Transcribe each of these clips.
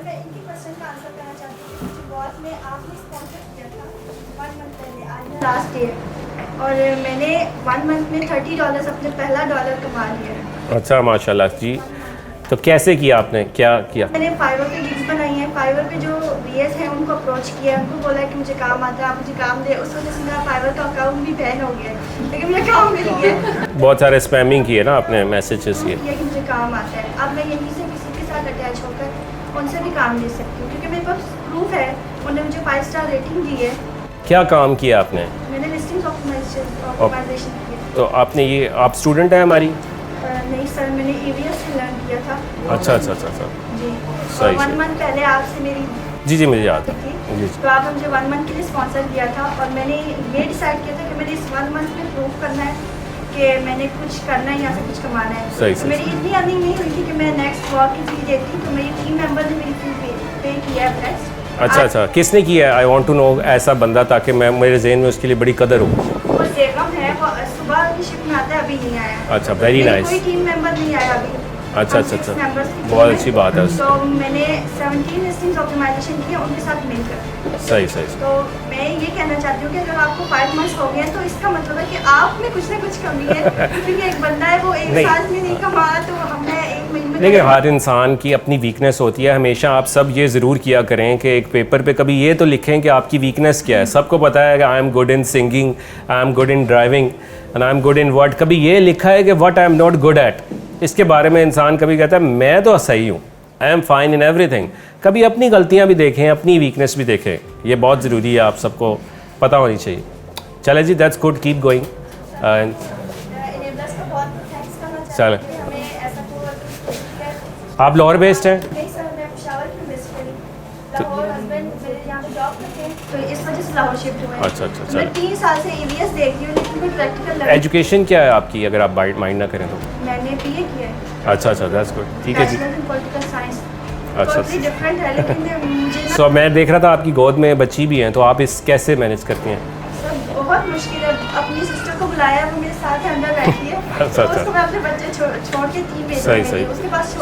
मैं इनकी क्वेश्चन का आंसर करना चाहती हूँ कि मुझे बहुत में आपने स्पॉन्सर किया था 1 मंथ पहले, आज लास्ट डे और मैंने 1 मंथ में $30 अपने पहला डॉलर कमा लिया है। अच्छा माशाल्लाह जी। तो कैसे किया आपने, क्या किया? मैंने फाइवर पे गिग्स बनाई हैं, फाइवर पे जो VS हैं उनको अप्रोच किया, उनको बोला कि मुझे काम आता है, आप मुझे काम दे। उस वजह से मेरा फाइवर का अकाउंट भी बैन हो गया है, लेकिन मुझे काम मिल गया। बहुत सारे स्पैमिंग किए ना आपने मैसेजेस ये? कि मुझे काम आता है, अब मैं यहीं से किसी के साथ अटैच होकर उनसे भी काम ले सकती हूँ क्योंकि मेरे पास प्रूफ है, उन्होंने मुझे 5 स्टार रेटिंग दी है। क्या काम किया आपने? मैंने लिस्टिंग्स ऑप्टिमाइजेशन किया। तो आपने ये, आप स्टूडेंट हैं हमारी? नहीं सर, मैंने AWS से लर्न किया था। अच्छा अच्छा अच्छा अच्छा जी। सही 1 मंथ पहले आपसे मेरी जी जी मुझे याद है थी, जी। तो आपने मुझे 1 मंथ के लिए स्पॉन्सर किया था और मैंने ये डिसाइड किया था कि मैंने इस 1 मंथ में प्रूव करना है कि मैंने कुछ करना है, यहाँ से कुछ कमाना है। सही, तो सही, मेरी इतनी अर्निंग नहीं हुई थी कि मैं नेक्स्ट वर्क की फी देती, तो मेरी टीम मेंबर ने मेरी फी पे किया है नेक्स्ट। अच्छा अच्छा, किसने किया है? आई वांट टू नो ऐसा बंदा, ताकि मैं, मेरे जहन में उसके लिए बड़ी कदर हो। वो जेगम है, वो सुबह की शिफ्ट में आता है, अभी नहीं आया। अच्छा, वेरी नाइस। कोई टीम मेंबर नहीं आया अभी। अच्छा अच्छा अच्छा, बहुत अच्छी बात है। तो मैंने 17 लिस्टिंग्स ऑप्टिमाइजेशन किए उनके साथ मिलकर। सही सही। तो मैं ये कहना चाहती हूँ कि अगर आपको 5 मंथ्स हो गए हैं तो इसका मतलब है कि आप में कुछ ना कुछ कमी है, क्योंकि एक बंदा है वो 1 साल में नहीं कमा रहा, तो हमने 1 महीने में। देखिए, हर इंसान की अपनी वीकनेस होती है। हमेशा आप सब ये ज़रूर किया करें कि एक पेपर पे कभी ये तो लिखें कि आपकी वीकनेस क्या है। सबको पता है कि I am good in singing, I am good in driving and I am good in what. कभी ये लिखा है कि what I am not good at. इसके बारे में इंसान कभी कहता है मैं तो सही हूँ, I am fine in everything. कभी अपनी गलतियाँ भी देखें, अपनी वीकनेस भी देखें, ये बहुत ज़रूरी है, आप सबको पता होनी चाहिए। चले जी, दैट्स गुड, कीप गोइंग। चले, आप लाहौर बेस्ड हैं? नहीं सर, मैं पेशावर में बेस्ड हूँ। लाहौर हस्बैंड मेरे यहाँ पे जॉब करते हैं, तो इस वजह से लाहौर शिफ्ट हुए हैं। अच्छा अच्छा मैं अच्छा। 3 साल से AWS देखती हूँ, लेकिन कोई प्रैक्टिकल एजुकेशन क्या है आपकी, अगर आप माइंड ना करें तो? मैंने BA किया है। अच्छा अच्छा, दैट्स गुड, ठीक है जी। Bachelor in political science. अच्छा। टोटली डिफरेंट है, लेकिन मुझे ना सो मैं देख रहा था आपकी गोद में बच्ची भी हैं, तो आप इस कैसे मैनेज करती हैं? सब बहुत मुश्किल है। अपनी सिस्टर को बुलाया, वो मेरे साथ अंदर बैठी है। अच्छा, तो उसको मैं अपने बच्चे छोड़ के 3 भेज सही सही।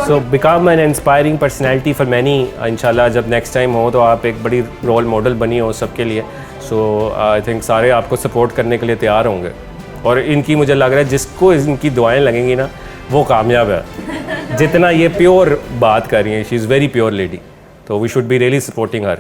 So become an inspiring personality for many. इंशाल्लाह जब नेक्स्ट टाइम हो तो आप एक बड़ी रोल मॉडल बनी हो सबके लिए। सो आई थिंक सारे आपको सपोर्ट करने के लिए तैयार होंगे, और इनकी मुझे लग रहा है जिसको इनकी दुआएं लगेंगी ना वो कामयाब है। जितना ये प्योर बात कर रही हैं, she is very pure lady, तो we should be really supporting her.